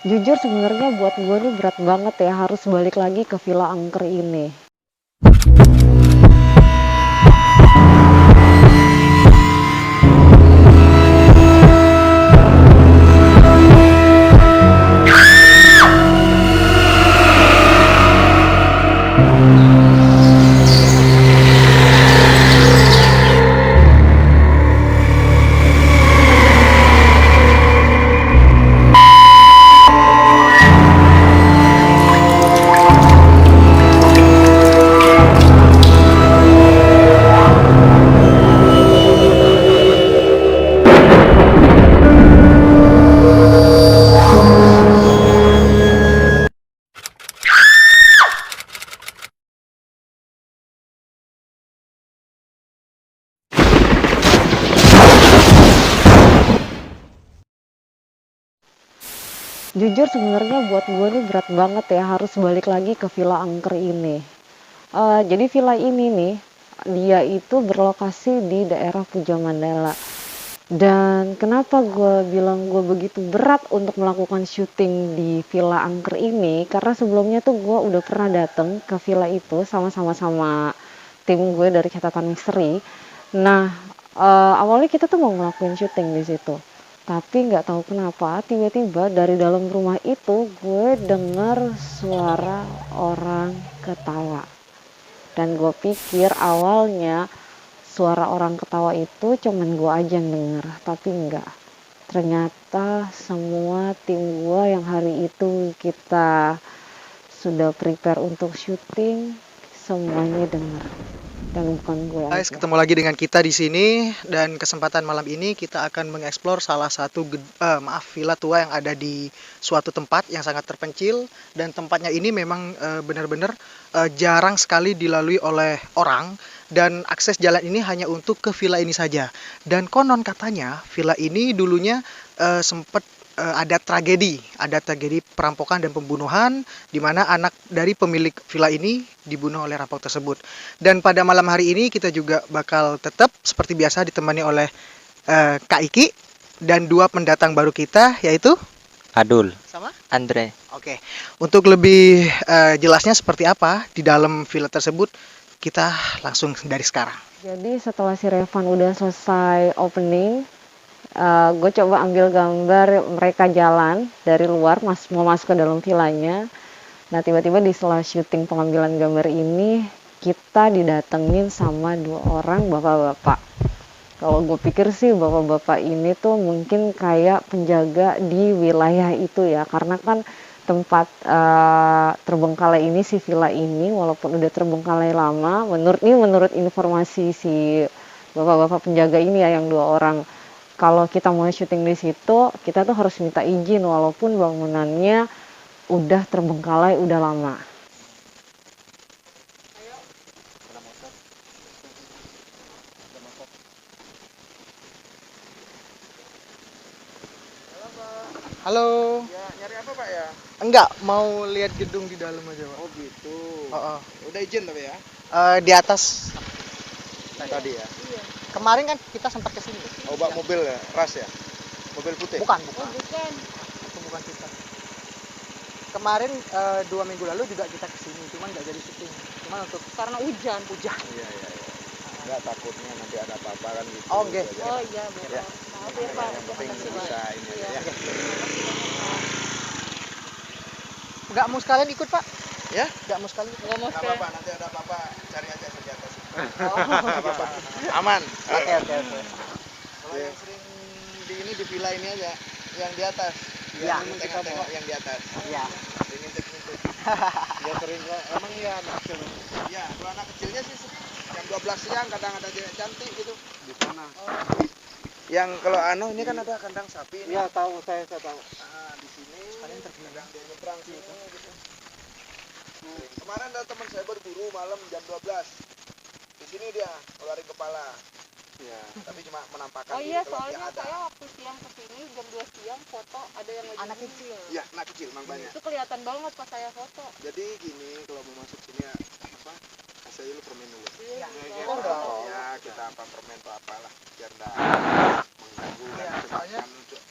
Jujur sebenarnya buat gue nih berat banget ya harus balik lagi ke Villa Angker ini. Jujur sebenarnya buat gue nih berat banget ya harus balik lagi ke Villa Angker ini. Jadi villa ini nih, dia itu berlokasi di daerah Puja Mandala. Dan kenapa gue bilang gue begitu berat untuk melakukan syuting di Villa Angker ini? Karena sebelumnya tuh gue udah pernah dateng ke villa itu sama tim gue dari catatan misteri. Nah, awalnya kita tuh mau ngelakuin syuting di situ. Tapi nggak tahu kenapa tiba-tiba dari dalam rumah itu gue denger suara orang ketawa. Dan gue pikir awalnya suara orang ketawa itu cuman gue aja yang denger, tapi enggak. Ternyata semua tim gue yang hari itu kita sudah prepare untuk syuting, semuanya denger. Dan bukan gue Guys, aja. ketemu lagi dengan kita di sini dan kesempatan malam ini kita akan mengeksplor salah satu villa tua yang ada di suatu tempat yang sangat terpencil dan tempatnya ini memang benar-benar jarang sekali dilalui oleh orang dan akses jalan ini hanya untuk ke villa ini saja. Dan konon katanya villa ini dulunya sempat ada tragedi perampokan dan pembunuhan di mana anak dari pemilik villa ini dibunuh oleh rampok tersebut. Dan pada malam hari ini kita juga bakal tetap seperti biasa ditemani oleh Kak Iki dan dua pendatang baru kita yaitu Adul, sama. Andre. Oke, untuk lebih jelasnya seperti apa di dalam villa tersebut kita langsung dari sekarang. Jadi setelah si Revan udah selesai opening, gue coba ambil gambar mereka jalan dari luar, mau masuk ke dalam villanya. Nah tiba-tiba di sela syuting pengambilan gambar ini, kita didatengin sama dua orang bapak-bapak. Kalau gue pikir sih bapak-bapak ini tuh mungkin kayak penjaga di wilayah itu ya, karena kan tempat terbengkalai ini si villa ini walaupun udah terbengkalai lama, menurut informasi si bapak-bapak penjaga ini ya yang dua orang, kalau kita mau syuting di situ kita tuh harus minta izin walaupun bangunannya udah terbengkalai udah lama. Halo. Ya, nyari apa Pak ya? Enggak, mau lihat gedung di dalam aja, Pak. Oh gitu. Oh, oh. Udah izin tapi ya? Di atas Tadi ya. kemarin kan kita sempat ke sini. Oh, bawa mobil ya? Ras ya? Mobil putih? Bukan. Itu bukan kita. Kemarin 2 minggu lalu juga kita ke sini, cuman nggak jadi syuting. Cuman untuk karena hujan. Iya, iya, iya. Enggak, takutnya nanti ada apa-apa kan gitu. Oh, oke. Jadi, Oh iya betul. Ya. Maaf ya Pak. yang penting bisa ini aja ya. Nggak mau sekalian ikut, Pak? Ya? Nggak mau sekalian. Nggak mau Enggak apa-apa, nanti ada apa-apa cari aja senjata sih. Oh, Enggak apa-apa. Aman. Oke. Kalau yang sering di villa ini aja, yang di atas. Iya. Yang tengok-tengok yang di atas. Iya. Ngintip-ngintip. Ya sering kok. Emang iya anak kecil. Iya, kalau anak kecilnya sih jam 12 siang kadang ada cewek cantik gitu. Di sana. Yang kalau ini kan ada kandang sapi ini. Iya, tahu saya tahu. Nah, di sini kadang dia nyebrang sih gitu. Kemarin ada teman saya berburu malam jam 12. Di sini dia keluarin kepala. Ya, tapi cuma menampakkan Oh iya, diri kalau dia soalnya ada. saya waktu siang kesini jam 2 siang foto ada yang lagi Anak bunuh. kecil. Iya, anak kecil memang banyak. Itu kelihatan banget pas saya foto. Jadi gini, kalau mau masuk sini ya apa? Kasih aja lu permen dulu. Iya, Oh, udah. Ya, kita apa permen atau apalah biar enggak mengganggu Iya, kan. Cuma soalnya kan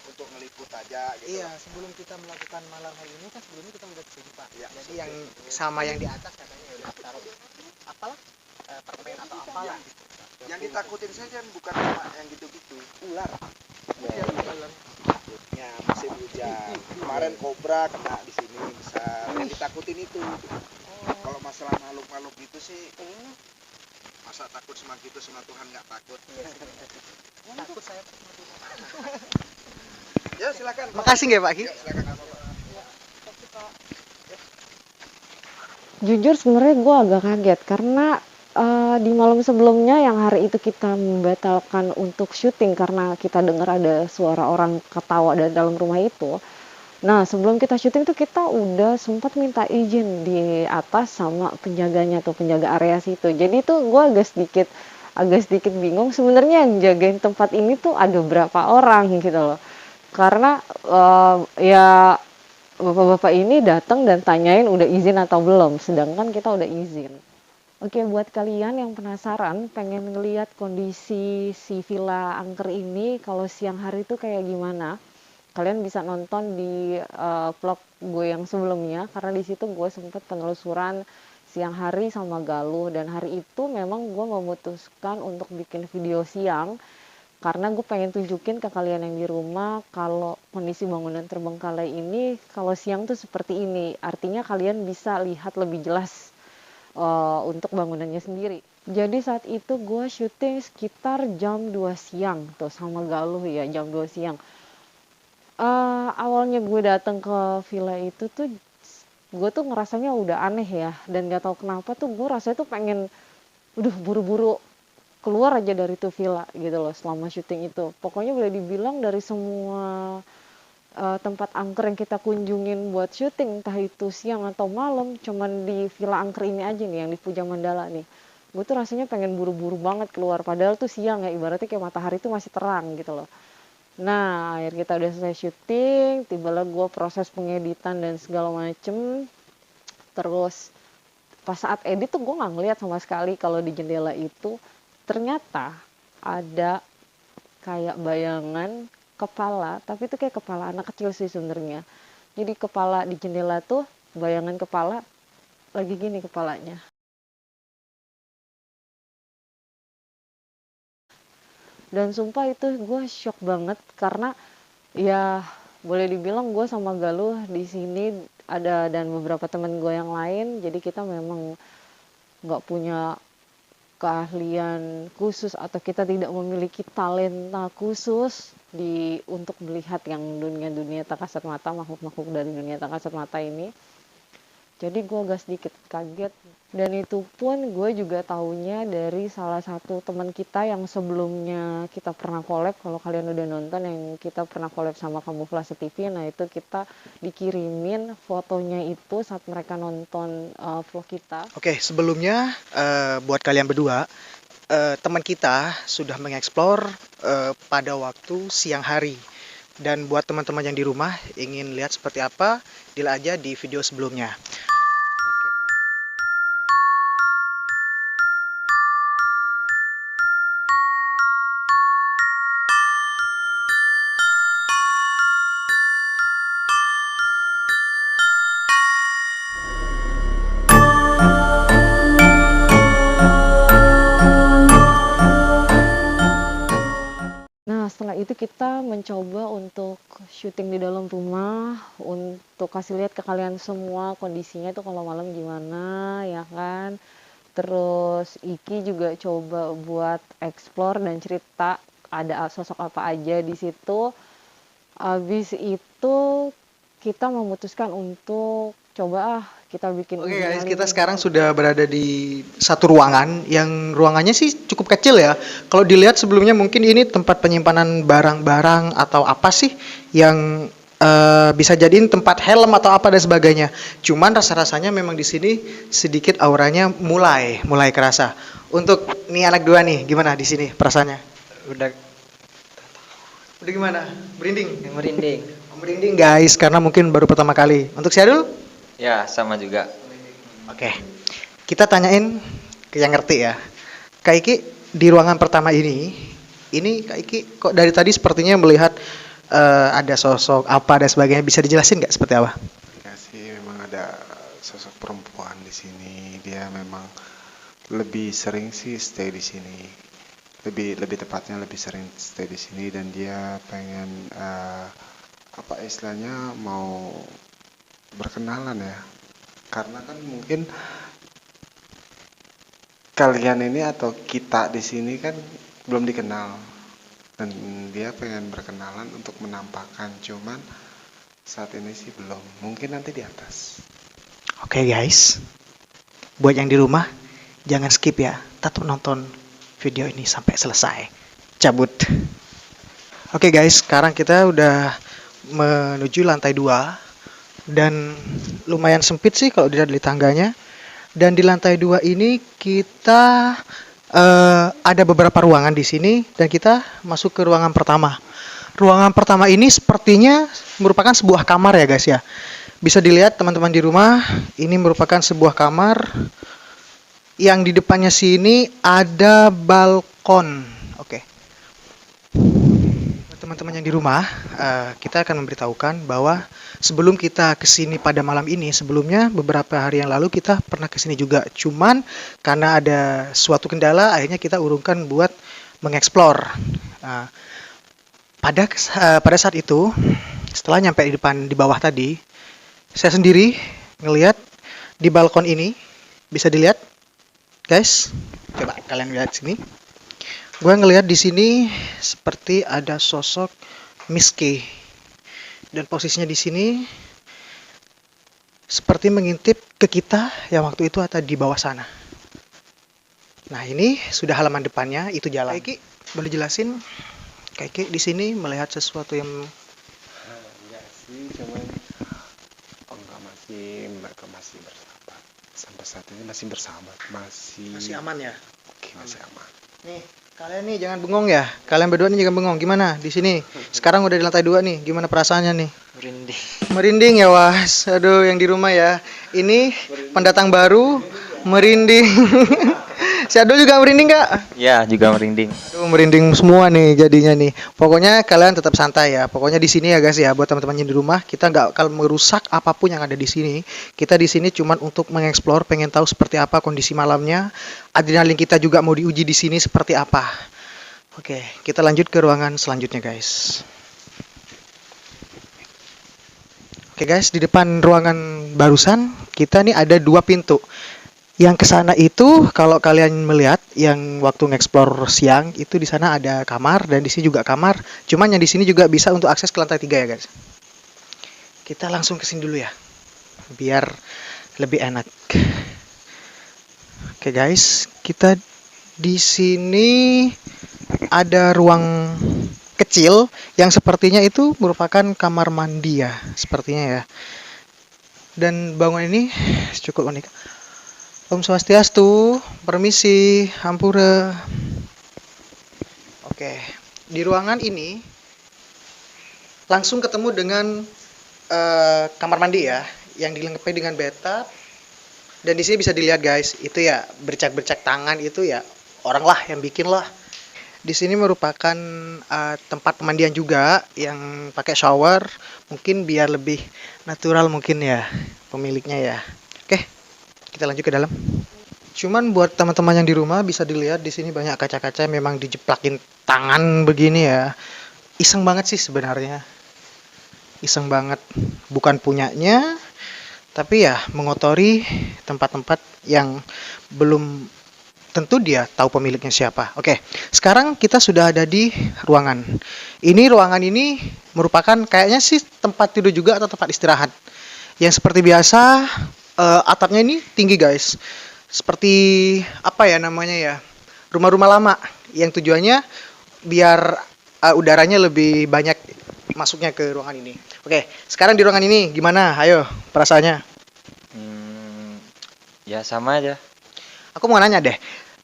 untuk untuk ngeliput aja gitu. Iya, sebelum kita melakukan malam hari ini kan sebelumnya kita udah kesini Pak. Ya, Jadi yang sama yang di atas katanya udah taruh apalah permen atau apalah gitu. Yang ditakutin saja bukan cuma yang gitu-gitu, ular. Iya, ular. Takutnya musim hujan. Kemarin kobra kena di sini besar. Yang ditakutin itu. Kalau masalah makhluk-makhluk gitu sih, masa takut sama gitu sama Tuhan nggak takut. Takut saya Pak. Ya silakan. Makasih nggak Pak Ki? Ya, silakan apa, Pak? Jujur sebenarnya gue agak kaget karena di malam sebelumnya yang hari itu kita membatalkan untuk syuting karena kita dengar ada suara orang ketawa dari dalam rumah itu. Nah sebelum kita syuting tuh kita udah sempat minta izin di atas sama penjaganya tuh, penjaga area situ. Jadi tuh gue agak sedikit bingung sebenarnya yang jagain tempat ini tuh ada berapa orang gitu loh. Karena ya bapak-bapak ini datang dan tanyain udah izin atau belum, sedangkan kita udah izin. Oke, buat kalian yang penasaran pengen ngeliat kondisi si Villa Angker ini kalau siang hari itu kayak gimana, kalian bisa nonton di vlog gue yang sebelumnya karena di situ gue sempet penelusuran siang hari sama Galuh, dan hari itu memang gue memutuskan untuk bikin video siang karena gue pengen tunjukin ke kalian yang di rumah kalau kondisi bangunan terbengkalai ini kalau siang tuh seperti ini. Artinya kalian bisa lihat lebih jelas untuk bangunannya sendiri. Jadi saat itu gue syuting sekitar jam 2 siang tuh sama Galuh ya, jam 2 siang. Awalnya gue datang ke villa itu tuh gue tuh ngerasanya udah aneh ya, dan gak tahu kenapa tuh gue rasanya tuh pengen buru-buru keluar aja dari tuh villa gitu loh selama syuting itu. Pokoknya boleh dibilang dari semua tempat angker yang kita kunjungin buat syuting, entah itu siang atau malam, cuman di Villa Angker ini aja nih yang di Puja Mandala nih. Gue tuh rasanya pengen buru-buru banget keluar, padahal tuh siang ya, ibaratnya kayak matahari tuh masih terang gitu loh. Nah, akhir kita udah selesai syuting, tibalah gue proses pengeditan dan segala macem. Terus pas saat edit tuh gue nggak ngeliat sama sekali kalau di jendela itu ternyata ada kayak bayangan kepala, tapi itu kayak kepala anak kecil sih sebenarnya. Jadi kepala di jendela tuh bayangan kepala lagi gini kepalanya. Dan sumpah itu gue shock banget karena ya boleh dibilang gue sama Galuh di sini ada dan beberapa teman gue yang lain, jadi kita memang nggak punya keahlian khusus atau kita tidak memiliki talenta khusus untuk melihat yang dunia tak kasat mata, makhluk-makhluk dari dunia tak kasat mata ini. Jadi gue agak sedikit kaget, dan itu pun gue juga taunya dari salah satu teman kita yang sebelumnya kita pernah collab. Kalau kalian udah nonton yang kita pernah collab sama Kamuflase TV, nah itu kita dikirimin fotonya itu saat mereka nonton vlog kita. Oke, sebelumnya buat kalian berdua, teman kita sudah mengeksplor pada waktu siang hari. Dan buat teman-teman yang di rumah ingin lihat seperti apa, dilihat aja di video sebelumnya. Setelah itu kita mencoba untuk syuting di dalam rumah untuk kasih lihat ke kalian semua kondisinya tuh kalau malam gimana ya kan. Terus Iki juga coba buat explore dan cerita ada sosok apa aja di situ. Habis itu kita memutuskan untuk coba kita bikin. Oke guys, kita sekarang sudah berada di satu ruangan yang ruangannya sih cukup kecil ya. Kalau dilihat sebelumnya mungkin ini tempat penyimpanan barang-barang atau apa sih yang bisa jadiin tempat helm atau apa dan sebagainya. Cuman rasa-rasanya memang di sini sedikit auranya mulai kerasa. Untuk nih anak dua nih, gimana di sini perasaannya? Udah Gimana? Merinding? merinding. Merinding guys, karena mungkin baru pertama kali. Untuk Syarul? Ya, sama juga. Oke, kita tanyain ke yang ngerti ya. Kak Iki, di ruangan pertama ini Kak Iki kok dari tadi sepertinya melihat ada sosok apa dan sebagainya, bisa dijelasin nggak seperti apa? Ya sih, memang ada sosok perempuan di sini. Dia memang lebih sering sih stay di sini. Lebih tepatnya lebih sering stay di sini, dan dia pengen apa istilahnya, mau berkenalan ya. Karena kan mungkin kalian ini atau kita di sini kan belum dikenal, dan dia pengen berkenalan untuk menampakkan, cuman saat ini sih belum, mungkin nanti di atas. Oke guys, buat yang di rumah jangan skip ya, tetap nonton video ini sampai selesai. Cabut. Oke guys, sekarang kita udah menuju lantai 2 dan lumayan sempit sih kalau dilihat dari tangganya. Dan di lantai 2 ini kita ada beberapa ruangan di sini dan kita masuk ke ruangan pertama. Ruangan pertama ini sepertinya merupakan sebuah kamar ya guys ya. Bisa dilihat teman-teman di rumah, ini merupakan sebuah kamar yang di depannya sini ada balkon. Oke. Teman-teman yang di rumah, kita akan memberitahukan bahwa sebelum kita kesini pada malam ini, sebelumnya beberapa hari yang lalu kita pernah kesini juga. Cuman karena ada suatu kendala, akhirnya kita urungkan buat mengeksplor. Pada saat itu, setelah nyampe di bawah tadi, saya sendiri ngelihat di balkon ini, bisa dilihat, guys. Coba kalian lihat sini. Gue ngelihat di sini seperti ada sosok Miss K, dan posisinya di sini seperti mengintip ke kita yang waktu itu ada di bawah sana. Nah ini sudah halaman depannya, itu jalan. Kaiki, boleh jelasin? Kaiki di sini melihat sesuatu yang Enggak sih, cuman enggak, mereka masih bersahabat. Sampai saat ini masih bersahabat, masih aman ya? Oke, masih aman. Nih, kalian nih jangan bengong ya. Kalian berdua nih jangan bengong. Gimana di sini? Sekarang udah di lantai 2 nih. Gimana perasaannya nih? Merinding. Merinding ya, Was. Aduh, yang di rumah ya. Ini pendatang baru merinding. Si Adul juga merinding, Kak? Ya, juga merinding. Aduh, merinding semua nih jadinya nih. Pokoknya kalian tetap santai ya. Pokoknya di sini ya guys ya, buat teman-teman yang di rumah, kita nggak akan merusak apapun yang ada di sini. Kita di sini cuman untuk mengeksplor, pengen tahu seperti apa kondisi malamnya. Adrenalin kita juga mau diuji di sini seperti apa. Oke, kita lanjut ke ruangan selanjutnya guys. Oke guys, di depan ruangan barusan kita nih ada 2 pintu. Yang ke sana itu kalau kalian melihat yang waktu ngeksplor siang itu di sana ada kamar dan di sini juga kamar. Cuman yang di sini juga bisa untuk akses ke lantai 3 ya guys. Kita langsung ke sini dulu ya. Biar lebih enak. Oke guys, kita di sini ada ruang kecil yang sepertinya itu merupakan kamar mandi ya, sepertinya ya. Dan bangunan ini cukup unik. Om Swastiastu, permisi, hampura. Oke, di ruangan ini langsung ketemu dengan kamar mandi ya, yang dilengkapi dengan bathtub. Dan di sini bisa dilihat guys, itu ya bercak-bercak tangan itu ya orang lah yang bikin lah. Di sini merupakan tempat pemandian juga yang pakai shower, mungkin biar lebih natural mungkin ya pemiliknya ya. Oke, kita lanjut ke dalam. Cuman buat teman-teman yang di rumah bisa dilihat di sini banyak kaca-kaca memang dijeplakin tangan begini ya. Iseng banget sih sebenarnya. Iseng banget, bukan punyanya, tapi ya mengotori tempat-tempat yang belum tentu dia tahu pemiliknya siapa. Oke, sekarang kita sudah ada di ruangan. Ruangan ini merupakan kayaknya sih tempat tidur juga atau tempat istirahat. Yang seperti biasa, atapnya ini tinggi guys. Seperti apa ya namanya ya? Rumah-rumah lama yang tujuannya biar udaranya lebih banyak masuknya ke ruangan ini. Oke, sekarang di ruangan ini gimana? Ayo, perasaannya. Ya sama aja. Aku mau nanya deh,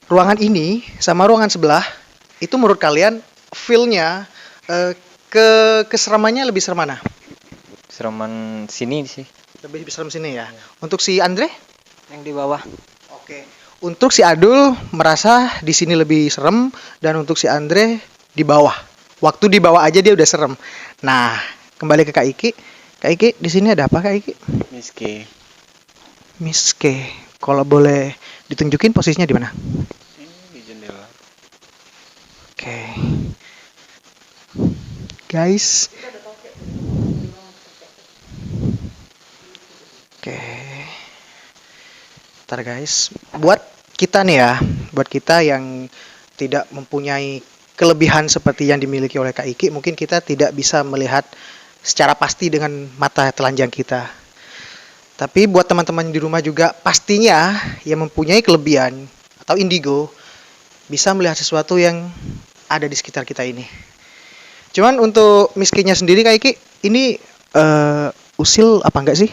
ruangan ini sama ruangan sebelah, itu menurut kalian feel-nya, keseramannya lebih serem mana? Sereman sini sih. Lebih serem sini ya. Untuk si Andre? Yang di bawah. Oke. Untuk si Adul merasa di sini lebih serem dan untuk si Andre di bawah. Waktu dibawa aja dia udah serem. Nah, kembali ke Kak Iki. Kak Iki, di sini ada apa Kak Iki? Miski. Miss K. Kalau boleh ditunjukin posisinya di mana? Ini di jendela. Oke. Guys. Oke. Ntar guys, buat kita nih ya, buat kita yang tidak mempunyai kelebihan seperti yang dimiliki oleh Kak Iki, mungkin kita tidak bisa melihat secara pasti dengan mata telanjang kita. Tapi buat teman-teman di rumah juga pastinya yang mempunyai kelebihan atau indigo bisa melihat sesuatu yang ada di sekitar kita ini. Cuman untuk miskinnya sendiri Kak Iki, ini usil apa enggak sih?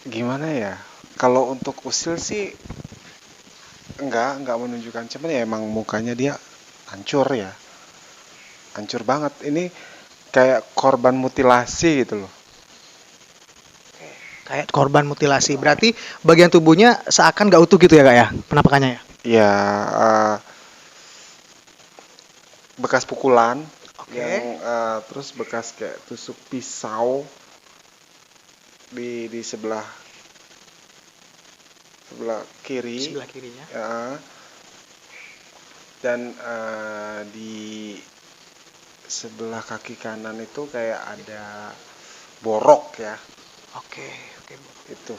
Gimana ya? Kalau untuk usil sih enggak menunjukkan, cuman ya emang mukanya dia hancur ya. Hancur banget. Ini kayak korban mutilasi gitu loh. Kayak korban mutilasi. Berarti bagian tubuhnya seakan gak utuh gitu ya Kak ya? Penampakannya ya? Ya, bekas pukulan Oke. yang terus bekas kayak tusuk pisau di sebelah kiri. Sebelah kirinya. Ya. Dan di sebelah kaki kanan itu kayak ada borok ya. Oke. Itu.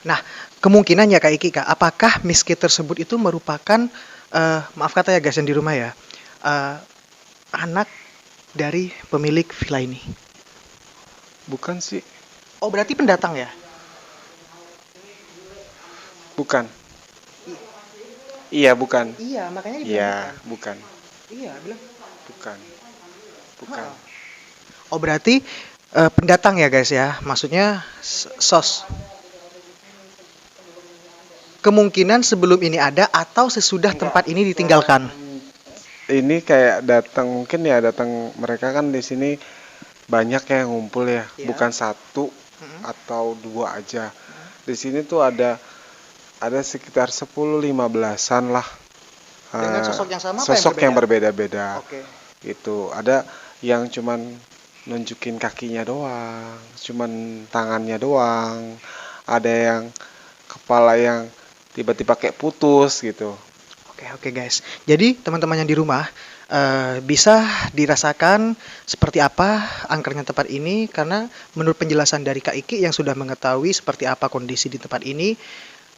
Nah, kemungkinan ya Kak Iki Kak, apakah miski tersebut itu merupakan, maaf kata ya guys yang di rumah ya, anak dari pemilik villa ini? Bukan sih. Oh berarti pendatang ya? Bukan. Iya, bukan. Iya, makanya Iya, bukan. Iya, bilang. Bukan. Oh berarti pendatang ya guys ya, maksudnya sos. Kemungkinan sebelum ini ada atau sesudah tempat ini ditinggalkan. Ini kayak mungkin ya datang, mereka kan di sini banyak yang ngumpul ya, Iya. bukan satu atau dua aja. Di sini tuh ada sekitar 10-15-an lah. Dengan sosok yang sama apa Sosok yang berbeda-beda. Oke. Itu ada yang cuman nunjukin kakinya doang, cuman tangannya doang. Ada yang kepala yang tiba-tiba kayak putus gitu. Oke guys. Jadi teman-teman yang di rumah bisa dirasakan seperti apa angkernya tempat ini karena menurut penjelasan dari Kak Iki yang sudah mengetahui seperti apa kondisi di tempat ini,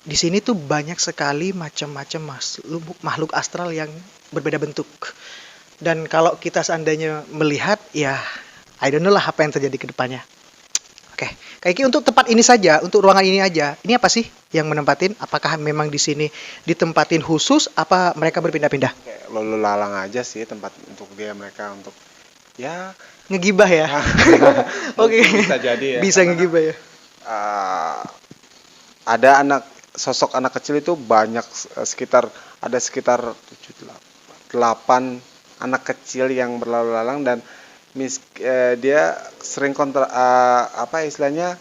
di sini tuh banyak sekali macam-macam makhluk astral yang berbeda bentuk. Dan kalau kita seandainya melihat ya I don't know lah apa yang terjadi ke depannya. Oke, Kak Iki untuk tempat ini saja, untuk ruangan ini aja. Ini apa sih yang menempatin? Apakah memang di sini ditempatin khusus apa mereka berpindah-pindah? Kayak lalu lalang aja sih tempat untuk mereka untuk ya Ngegibah ya? Oke. bisa jadi ya. Bisa ngegibah ya. Ada sosok anak kecil itu banyak, sekitar 7 8 anak kecil yang berlalu lalang dan dia sering istilahnya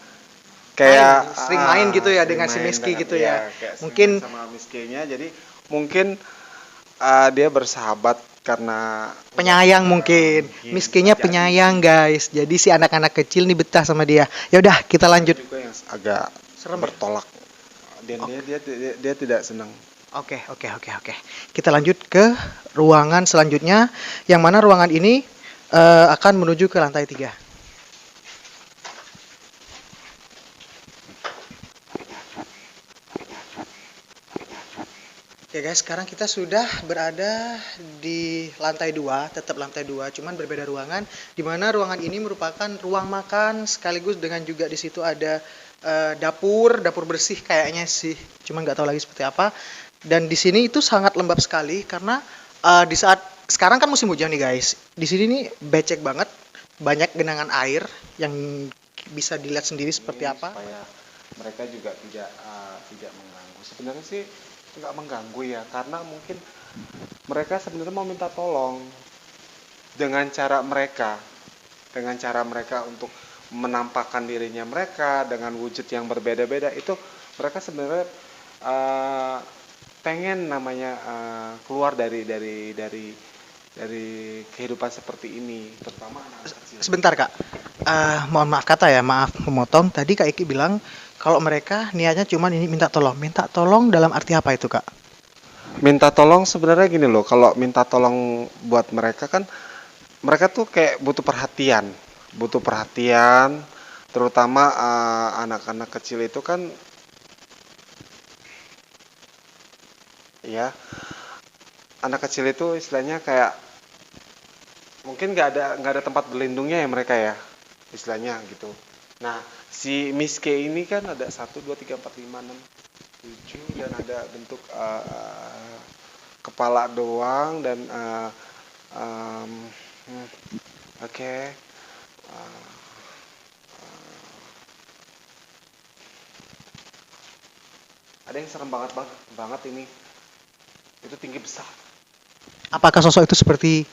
kayak sering main gitu ya dengan si main Miski dengan- gitu ya. kayak Mungkin sama Miskinya, jadi mungkin dia bersahabat karena penyayang mungkin. Miskinnya Jadi. penyayang guys. Jadi si anak-anak kecil nih betah sama dia. Ya udah kita lanjut. juga yang agak Serem ya? bertolak dan dia tidak senang. Oke. Kita lanjut ke ruangan selanjutnya. Yang mana ruangan ini akan menuju ke lantai 3. Oke guys, sekarang kita sudah berada di lantai 2, tetap lantai 2, cuman berbeda ruangan. Di mana ruangan ini merupakan ruang makan sekaligus dengan juga di situ ada dapur bersih kayaknya sih. Cuman nggak tahu lagi seperti apa. Dan di sini itu sangat lembab sekali karena di saat sekarang kan musim hujan nih guys. Di sini nih becek banget, banyak genangan air yang bisa dilihat sendiri seperti apa. Supaya mereka juga tidak mengganggu. Sebenarnya sih nggak mengganggu ya, karena mungkin mereka sebenarnya mau minta tolong dengan cara mereka untuk menampakkan dirinya mereka dengan wujud yang berbeda-beda. Itu mereka sebenarnya pengen namanya keluar dari dari kehidupan seperti ini, terutama anak kecil. Sebentar Kak, mohon maaf kata ya, maaf memotong. Tadi Kak Iki bilang kalau mereka niatnya cuma ini minta tolong. Minta tolong dalam arti apa itu Kak? Minta tolong sebenarnya gini loh, kalau minta tolong buat mereka kan, mereka tuh kayak butuh perhatian, terutama anak-anak kecil itu kan, ya, anak kecil itu istilahnya kayak mungkin nggak ada tempat berlindungnya ya mereka ya, istilahnya gitu. Nah, si Miss K ini kan ada 1, 2, 3, 4, 5, 6, 7 dan ada bentuk kepala doang dan oke. Uh, ada yang serem banget ini. Itu tinggi besar. Apakah sosok itu seperti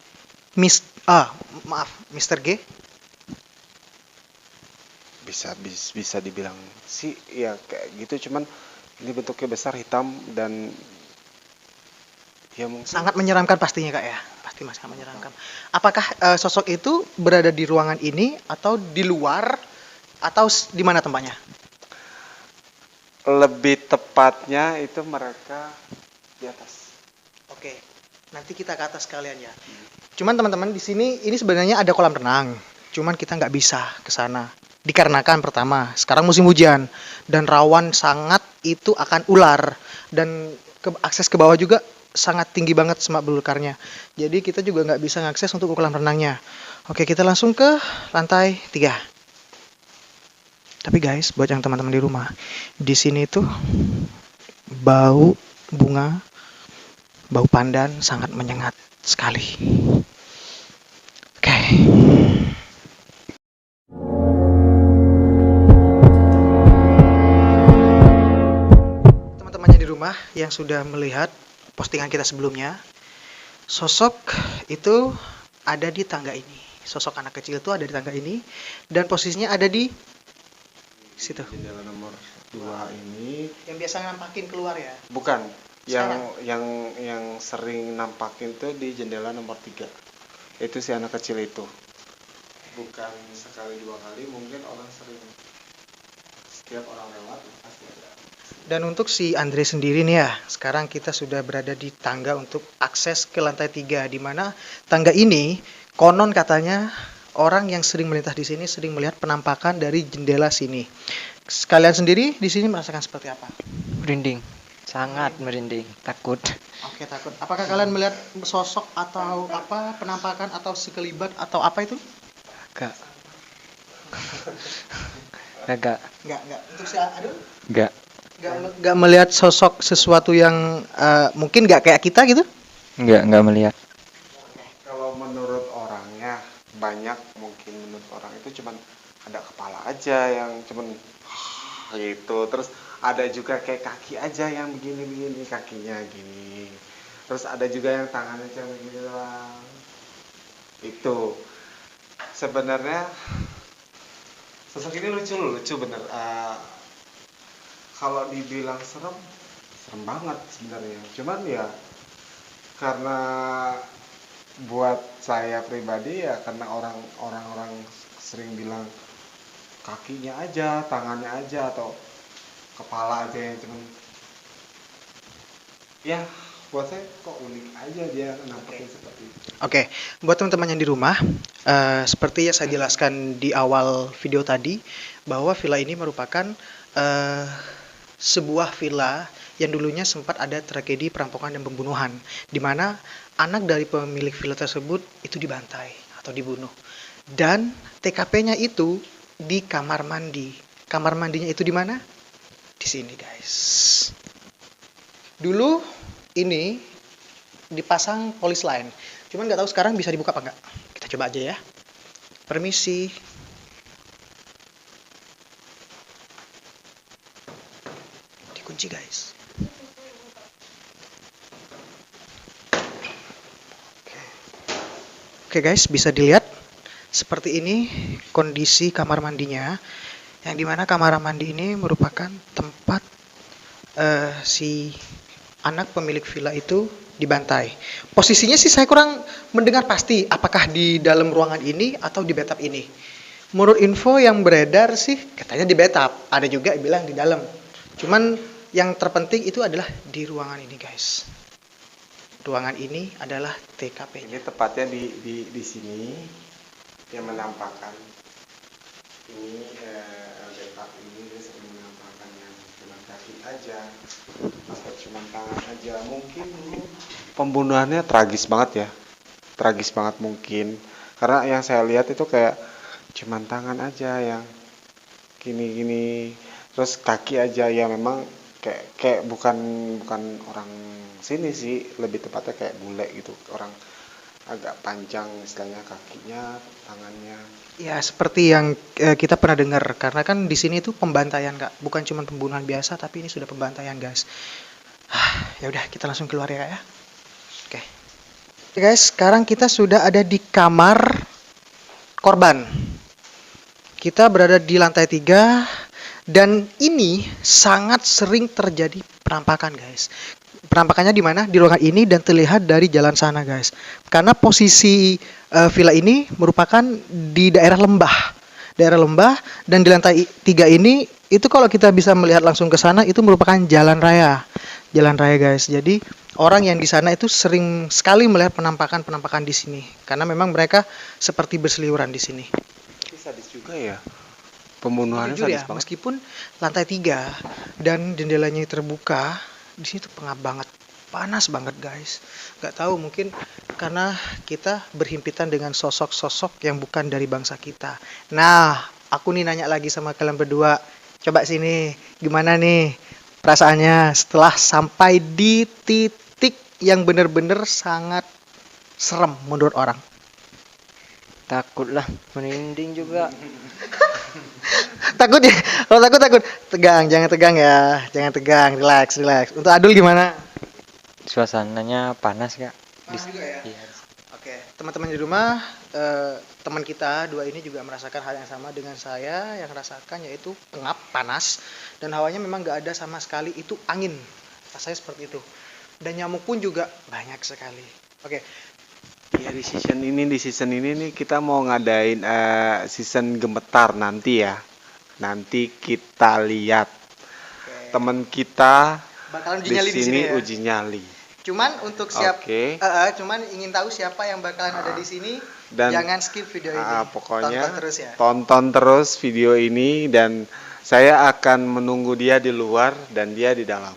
Mr. G? Bisa dibilang sih ya kayak gitu, cuman ini bentuknya besar, hitam, dan ya mungkin Sangat menyeramkan pastinya Kak ya. Pasti mas sangat menyeramkan. Apakah sosok itu berada di ruangan ini atau di luar atau di mana tempatnya? lebih tepatnya itu mereka di atas. Oke, nanti kita ke atas kalian ya. Cuman teman-teman di sini ini sebenarnya ada kolam renang. Cuman kita nggak bisa ke sana. Dikarenakan pertama, sekarang musim hujan dan rawan sangat itu akan ular dan akses ke bawah juga sangat tinggi banget semak belulkarnya. Jadi kita juga nggak bisa ngakses untuk ke kolam renangnya. Oke, kita langsung ke lantai 3. Tapi guys, buat yang teman-teman di rumah, di sini tuh bau bunga, bau pandan sangat menyengat sekali. Oke. Teman-temannya di rumah yang sudah melihat postingan kita sebelumnya, sosok itu ada di tangga ini. Sosok anak kecil itu ada di tangga ini dan posisinya ada di situ. Jendela nomor 2 ini Yang biasa nampakin keluar ya. bukan Sekarang? yang sering nampakin tuh di jendela nomor 3. Itu si anak kecil itu. Bukan sekali 2 kali, mungkin orang sering, setiap orang lewat pasti ada. Dan untuk si Andre sendiri nih ya, sekarang kita sudah berada di tangga untuk akses ke lantai 3, di mana tangga ini konon katanya orang yang sering melintas di sini sering melihat penampakan dari jendela sini. Kalian sendiri di sini merasakan seperti apa? Merinding. Sangat merinding. Takut. Oke, takut. Apakah kalian melihat sosok atau apa penampakan atau sekelibat atau apa itu? Gak. Enggak. Enggak. Untuk si Aduh, Enggak. enggak melihat sosok sesuatu yang mungkin enggak kayak kita gitu? Enggak melihat. Kalau menurut orangnya banyak, mungkin menurut orang itu cuman ada kepala aja yang cuman gitu, terus ada juga kayak kaki aja yang begini kakinya gini, terus ada juga yang tangannya cuma begini doang. Itu sebenarnya sosok ini lucu bener. Kalau dibilang serem banget sebenarnya, cuman ya karena buat saya pribadi ya karena orang sering bilang kakinya aja, tangannya aja, atau kepala aja yang cuman, ya buat saya kok unik aja dia nampakin seperti itu. Oke, buat teman-teman yang di rumah, seperti yang saya jelaskan di awal video tadi, bahwa villa ini merupakan sebuah villa yang dulunya sempat ada tragedi perampokan dan pembunuhan, di mana anak dari pemilik villa tersebut itu dibantai atau dibunuh. Dan TKP-nya itu di kamar mandi. Kamar mandinya itu di mana? Di sini, guys. Dulu ini dipasang polis lain. Cuman nggak tahu sekarang bisa dibuka apa nggak. Kita coba aja ya. Permisi. Dikunci, guys. Oke guys, bisa dilihat seperti ini kondisi kamar mandinya. Yang dimana kamar mandi ini merupakan tempat si anak pemilik villa itu dibantai. Posisinya sih saya kurang mendengar pasti apakah di dalam ruangan ini atau di bathtub ini. Menurut info yang beredar sih katanya di bathtub, ada juga yang bilang di dalam. Cuman yang terpenting itu adalah di ruangan ini, guys. Ruangan ini adalah TKP-nya. Ini tepatnya di sini yang menampakkan ini letak ini dia sering menampakkan yang cuma kaki aja atau cuma tangan aja. Mungkin dulu pembunuhannya tragis banget ya, tragis banget mungkin karena yang saya lihat itu kayak cuman tangan aja yang gini-gini, terus kaki aja ya memang kayak bukan orang sini sih, lebih tepatnya kayak bule gitu, orang agak panjang istilahnya kakinya, tangannya. Ya, seperti yang kita pernah dengar, karena kan di sini itu pembantaian, Kak. Bukan cuma pembunuhan biasa, tapi ini sudah pembantaian, guys. Ya udah, kita langsung keluar ya, Kak ya. Oke. Oke, guys, sekarang kita sudah ada di kamar korban. Kita berada di lantai 3 dan ini sangat sering terjadi penampakan, guys. Penampakannya di mana? Di ruangan ini dan terlihat dari jalan sana, guys. Karena posisi villa ini merupakan di daerah lembah. Daerah lembah dan di lantai 3 ini itu kalau kita bisa melihat langsung ke sana itu merupakan jalan raya. Jalan raya, guys. Jadi orang yang di sana itu sering sekali melihat penampakan-penampakan di sini karena memang mereka seperti berseliweran di sini. Tapi sadis juga ya. Pembunuhannya Jujur sadis ya, banget. meskipun lantai 3 dan jendelanya terbuka, di sini tuh pengap banget, panas banget, guys. Gak tahu, mungkin karena kita berhimpitan dengan sosok-sosok yang bukan dari bangsa kita. Nah, aku nih nanya lagi sama kalian berdua, coba sini, gimana nih perasaannya setelah sampai di titik yang bener-bener sangat serem menurut orang? Takut lah, merinding juga. Takut ya? Kalau takut tegang, jangan tegang ya, jangan tegang, relax. Untuk Adul gimana? Suasananya panas kak. Panas juga ya? Iya. Oke, teman-teman di rumah, teman kita dua ini juga merasakan hal yang sama dengan saya yang rasakan, yaitu pengap, panas, dan hawanya memang nggak ada sama sekali, itu angin, rasanya seperti itu. Dan nyamuk pun juga banyak sekali. Oke, Ya di season ini nih kita mau ngadain season gemetar nanti ya. Nanti kita lihat teman kita bakalan uji di nyali di sini sini ya. uji nyali. Cuman untuk Oke. cuman ingin tahu siapa yang bakalan ada di sini. Dan Jangan skip video ini. pokoknya Tonton terus ya. tonton terus video ini dan saya akan menunggu dia di luar dan dia di dalam.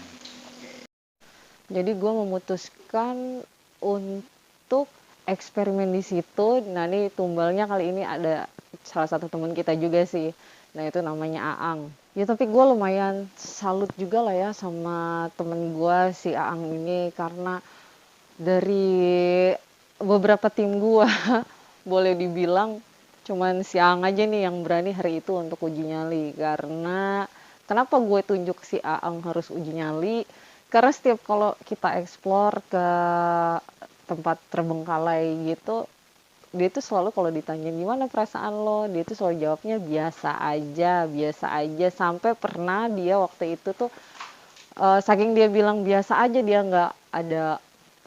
Jadi gue memutuskan untuk eksperimen di situ. Nah ini tumbalnya kali ini ada salah satu teman kita juga sih. Nah itu namanya Aang. Ya tapi gue lumayan salut juga lah ya sama temen gue si Aang ini. Karena dari beberapa tim gue boleh dibilang cuman si Aang aja nih yang berani hari itu untuk uji nyali. Karena kenapa gue tunjuk si Aang harus uji nyali? Karena setiap kalau kita explore ke tempat terbengkalai gitu, dia tuh selalu kalau ditanya gimana perasaan lo, dia tuh selalu jawabnya biasa aja, sampai pernah dia waktu itu tuh saking dia bilang biasa aja, dia nggak ada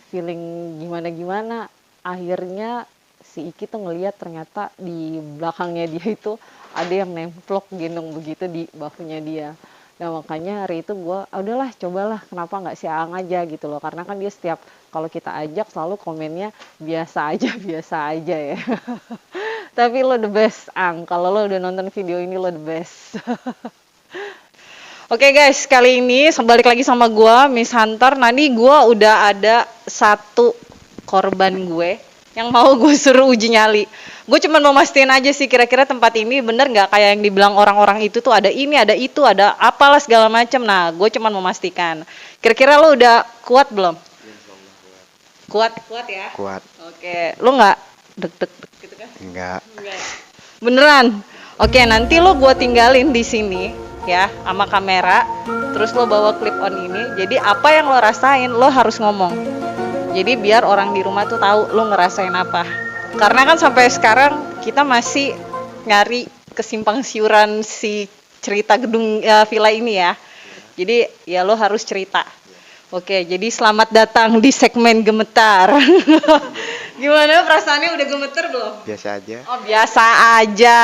feeling gimana, akhirnya si Iki tuh ngeliat ternyata di belakangnya dia itu ada yang nemplok gendong begitu di bahunya dia. Nah makanya hari itu gue udahlah cobalah, kenapa nggak si Aang aja gitu loh, karena kan dia setiap kalau kita ajak selalu komennya biasa aja ya. Tapi lo the best Ang, kalau lo udah nonton video ini lo the best. Oke guys, kali ini balik lagi sama gue Miss Hunter. Nah ini gue udah ada satu korban gue yang mau gue suruh uji nyali. Gue cuma mau mastiin aja sih kira-kira tempat ini bener nggak kayak yang dibilang orang-orang itu tuh ada ini, ada itu, ada apalah segala macem. Nah gue cuma mau memastikan. Kira-kira lo udah kuat belum? Kuat ya? Kuat. Oke, lo nggak deg-deg gitu kan? Enggak. Beneran? Oke, nanti lo gue tinggalin di sini ya sama kamera. Terus lo bawa clip on ini. Jadi apa yang lo rasain lo harus ngomong. Jadi biar orang di rumah tuh tahu lo ngerasain apa. Karena kan sampai sekarang kita masih nyari kesimpang siuran si cerita gedung villa ini ya. Jadi ya lo harus cerita. Oke, jadi selamat datang di segmen gemetar. Gimana perasaannya, udah gemeter belum? Biasa aja. Oh, biasa aja.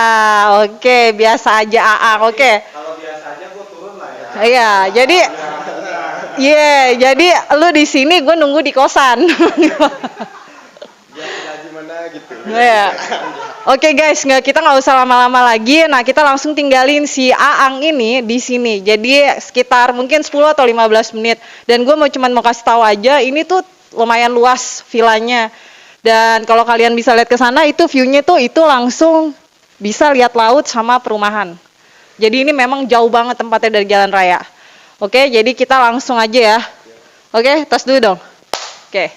Oke, biasa aja Aang. Oke. Kalau biasa aja gue turun lah ya. Iya, jadi lu di sini, gue nunggu di kosan. Ya gimana gitu. Iya. Oke guys, kita nggak usah lama-lama lagi. Nah, kita langsung tinggalin si Aang ini di sini. Jadi sekitar mungkin 10 atau 15 menit. Dan gue mau kasih tahu aja, ini tuh lumayan luas villanya. Dan kalau kalian bisa lihat ke sana, itu view-nya tuh itu langsung bisa lihat laut sama perumahan. Jadi ini memang jauh banget tempatnya dari jalan raya. Oke, jadi kita langsung aja ya. Oke, tos dulu dong. Oke.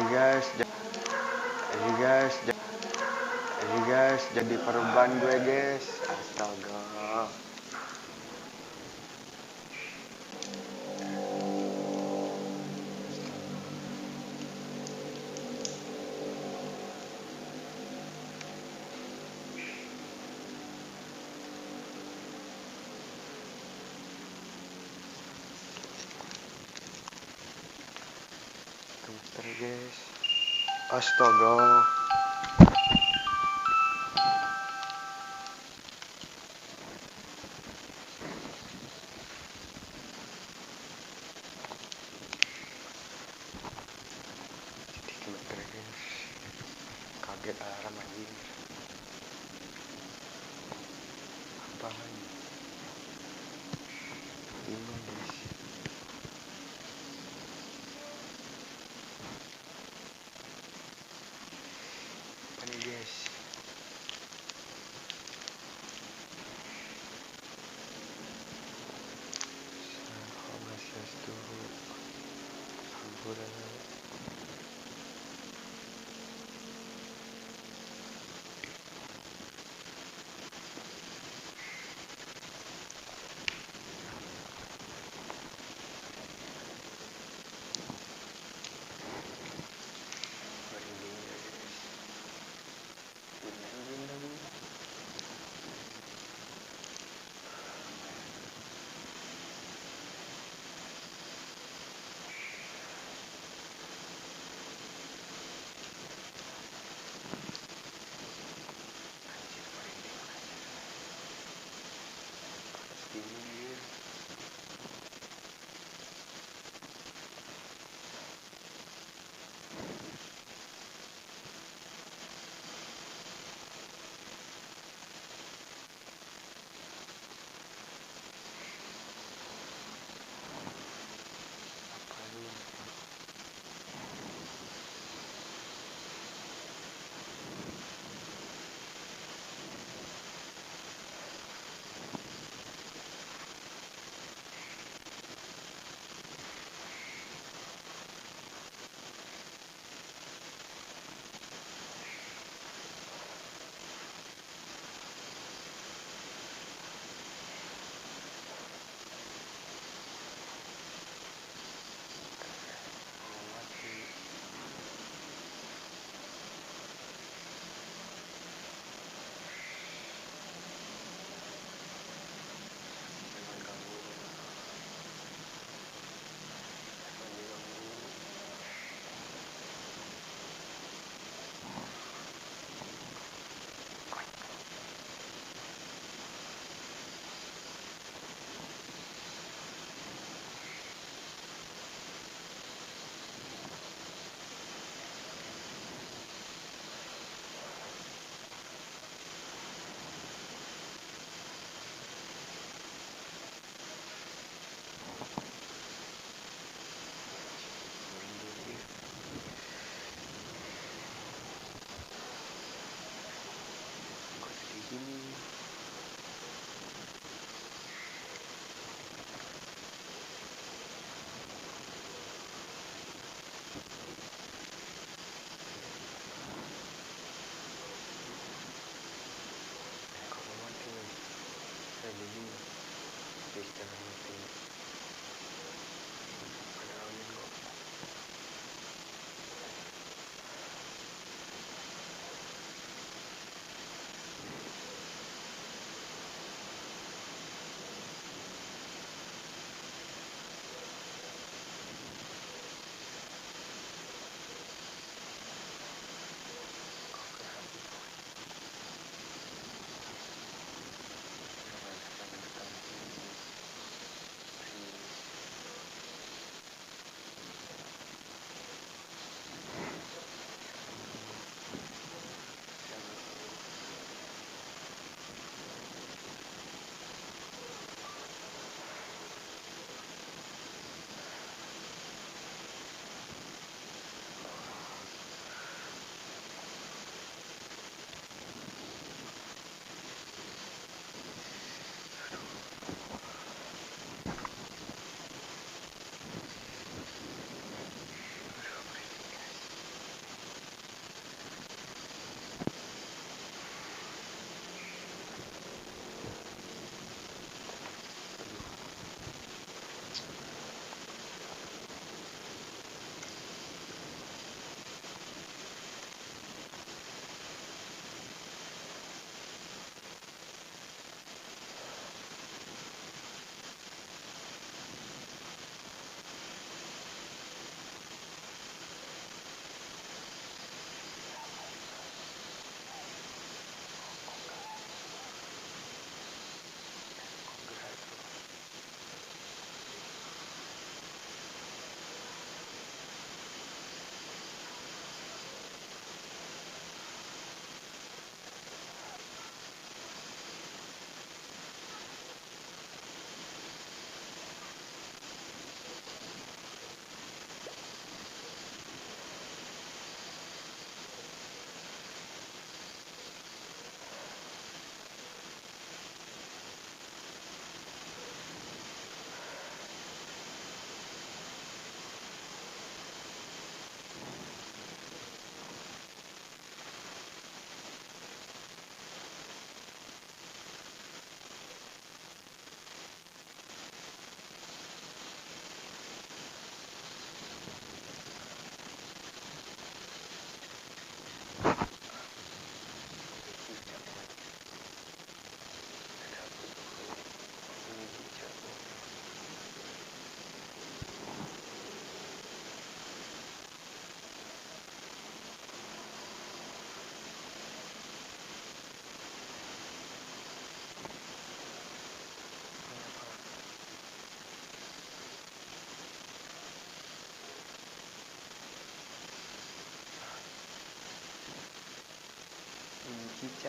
Ini guys, jadi perban gue guys. Astaga. Gemeter guys. Astaga. Jadi gemeter guys. Kaget alarm anjing. Apaan? Ini guys. Apa nih guys?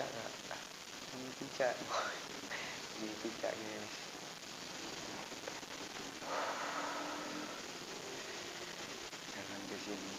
picak nggak? Ini picak. Ini picak guys. Jangan ke sini.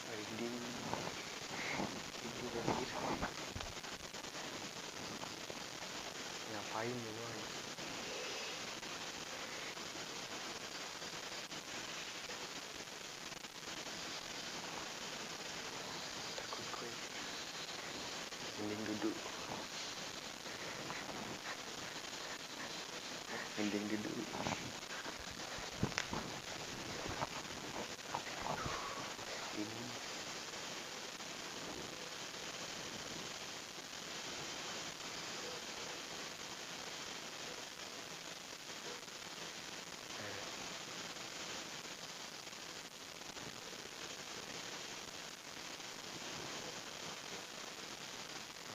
Merinding. Merinding banget. Ngapain ya boy? Takut gue. Mending duduk. Mending duduk.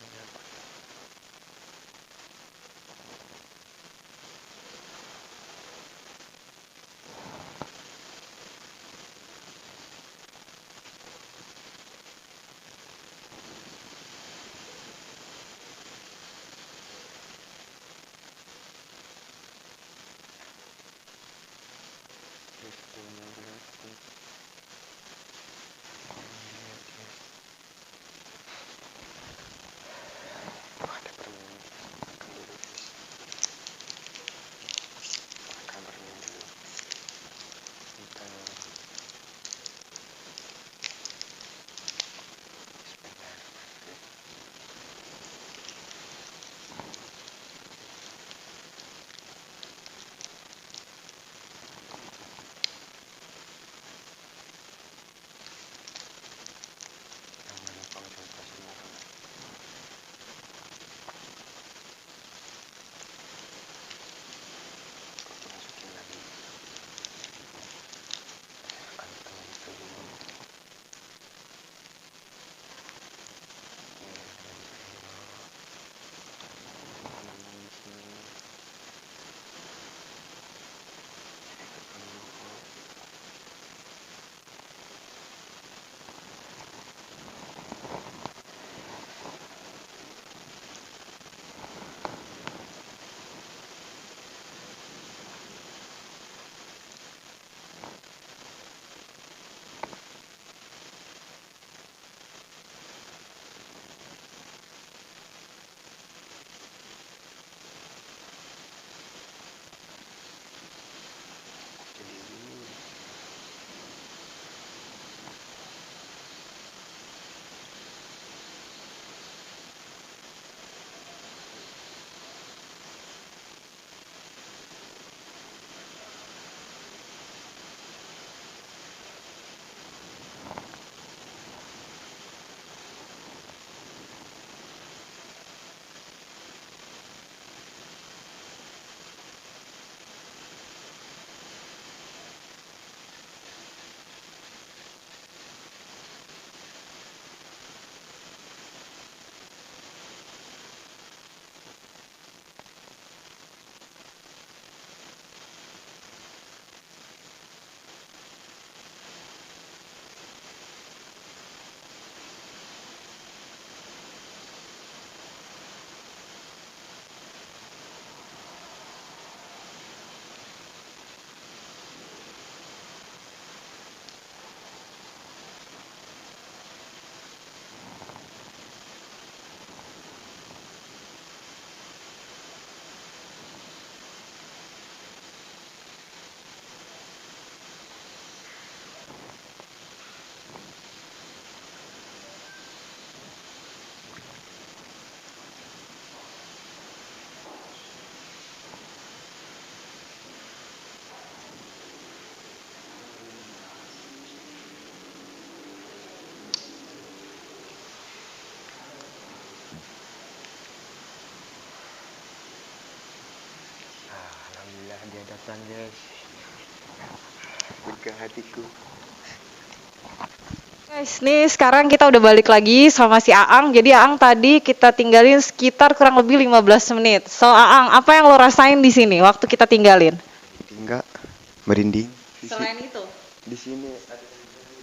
Ini apa? datang guys. Lega hatiku. Guys, nih sekarang kita udah balik lagi sama si Aang. Jadi Aang tadi kita tinggalin sekitar kurang lebih 15 menit. So Aang, apa yang lo rasain di sini waktu kita tinggalin? Enggak merinding. Selain itu, Di sini ada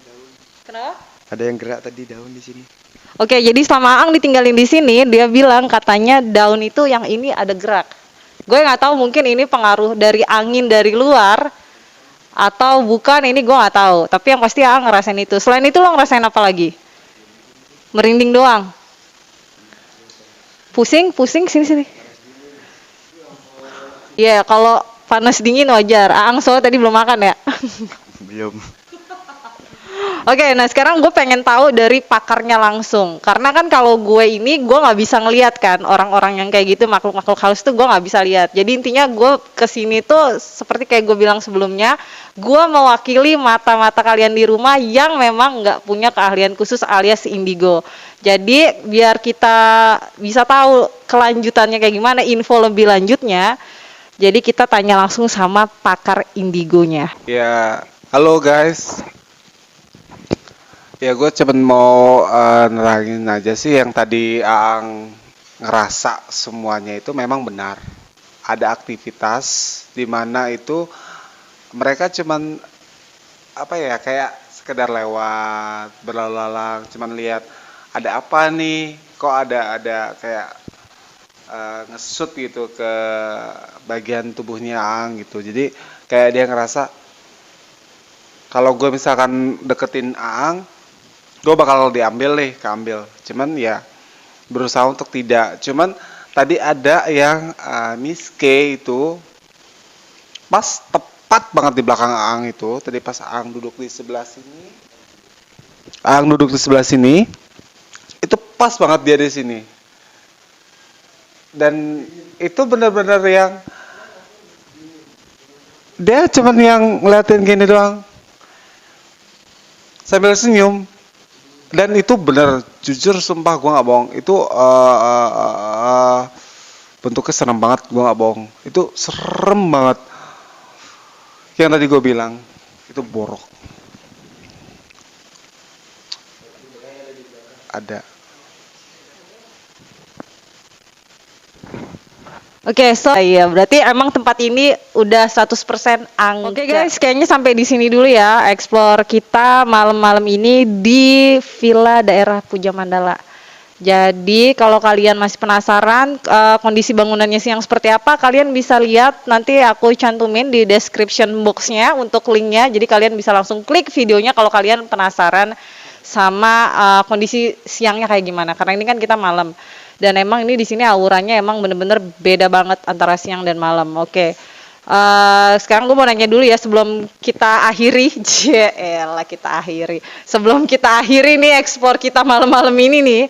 daun. kenapa? Ada yang gerak tadi daun di sini. Oke, jadi selama Aang ditinggalin di sini, dia bilang katanya daun itu yang ini ada gerak. Gue nggak tahu, mungkin ini pengaruh dari angin dari luar atau bukan, ini gue nggak tahu. Tapi yang pasti Aang ngerasain itu. Selain itu lo ngerasain apa lagi? Merinding doang. Pusing, pusing, sini. Iya, kalau panas dingin wajar. Aang soalnya tadi belum makan ya. Belum. Oke, nah sekarang gue pengen tahu dari pakarnya langsung. Karena kan kalau gue ini, gue nggak bisa ngeliat kan orang-orang yang kayak gitu, makhluk-makhluk halus tuh gue nggak bisa lihat. Jadi intinya gue kesini tuh seperti kayak gue bilang sebelumnya, gue mewakili mata-mata kalian di rumah yang memang nggak punya keahlian khusus alias indigo. Jadi biar kita bisa tahu kelanjutannya kayak gimana, info lebih lanjutnya. Jadi kita tanya langsung sama pakar indigonya. Ya, halo guys. Ya gue cuman mau nerangin aja sih yang tadi Aang ngerasa semuanya itu memang benar. Ada aktivitas di mana itu mereka cuman apa ya, kayak sekedar lewat berlalu lalang, cuman lihat ada apa nih, kok ada kayak ngesut gitu ke bagian tubuhnya Aang gitu. Jadi kayak dia ngerasa kalau gue misalkan deketin Aang, gue bakal keambil. Cuman ya berusaha untuk tidak. Cuman tadi ada yang Miss K itu pas tepat banget di belakang Aang itu. Tadi pas Aang duduk di sebelah sini, itu pas banget dia di sini. Dan itu benar-benar yang dia cuman yang ngeliatin gini doang sambil senyum. Dan itu bener, jujur sumpah gue nggak bohong, itu bentuknya serem banget, gue nggak bohong, itu serem banget. Yang tadi gue bilang itu borok ada. Oke, so iya berarti emang tempat ini udah 100% angga. Oke guys, kayaknya sampai di sini dulu ya explore kita malam-malam ini di Villa daerah Puja Mandala. Jadi kalau kalian masih penasaran kondisi bangunannya siang seperti apa, kalian bisa lihat, nanti aku cantumin di description boxnya untuk linknya. Jadi kalian bisa langsung klik videonya kalau kalian penasaran sama kondisi siangnya kayak gimana. Karena ini kan kita malam. Dan emang ini di sini auranya emang bener-bener beda banget antara siang dan malam. Oke. Sekarang gue mau nanya dulu ya sebelum kita akhiri. Sebelum kita akhiri nih ekspor kita malam-malam ini nih.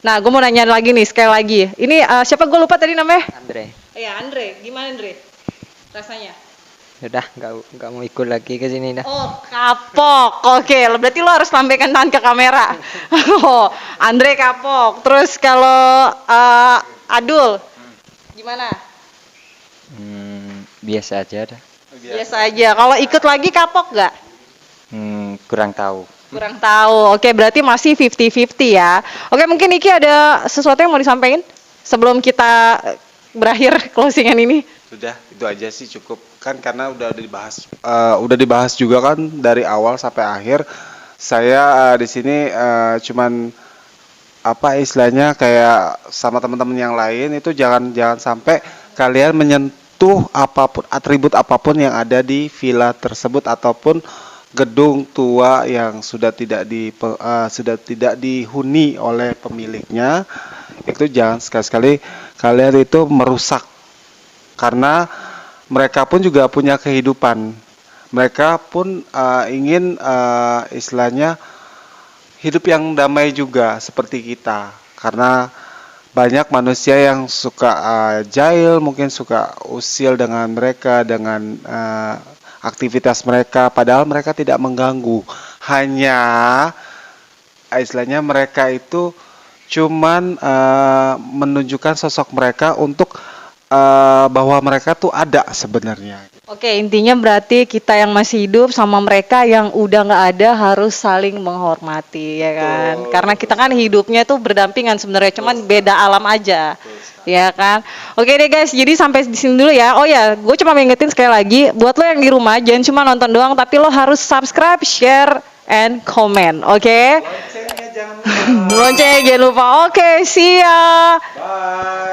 Nah, gue mau nanya lagi nih sekali lagi. Ini siapa, gue lupa tadi namanya? Andre. Iya, Andre. Gimana Andre? Rasanya? Udah nggak mau ikut lagi ke sini dah. Oh, kapok. Oke, berarti lo harus lambaikan tangan ke kamera. Oh, Andre kapok. Terus kalau Adul, gimana? Biasa aja dah. Biasa aja. Kalau ikut lagi kapok nggak? Kurang tahu. Kurang tahu. Oke, berarti masih 50-50 ya. Oke, mungkin Iki ada sesuatu yang mau disampaikan sebelum kita berakhir closingan ini? Sudah, itu aja sih cukup kan, karena udah dibahas juga kan dari awal sampai akhir. Saya di sini cuman apa istilahnya kayak sama teman-teman yang lain itu jangan sampai kalian menyentuh apapun, atribut apapun yang ada di villa tersebut ataupun gedung tua yang sudah tidak dihuni oleh pemiliknya. Itu jangan sekali-sekali kalian itu merusak, karena mereka pun juga punya kehidupan. Mereka pun ingin istilahnya hidup yang damai juga seperti kita. Karena banyak manusia yang suka jahil, mungkin suka usil dengan mereka, dengan aktivitas mereka, padahal mereka tidak mengganggu. Hanya istilahnya mereka itu cuman menunjukkan sosok mereka untuk bahwa mereka tuh ada sebenarnya. Oke, intinya berarti kita yang masih hidup sama mereka yang udah nggak ada harus saling menghormati, ya kan? Karena kita kan hidupnya tuh berdampingan sebenarnya, cuman beda alam aja, ya kan? Oke deh guys, jadi sampai di sini dulu ya. Oh ya, gue cuma mengingetin sekali lagi, buat lo yang di rumah jangan cuma nonton doang, tapi lo harus subscribe, share, and comment, oke? Loncengnya jangan lupa. Loncengnya jangan lupa. Oke, see ya. Bye.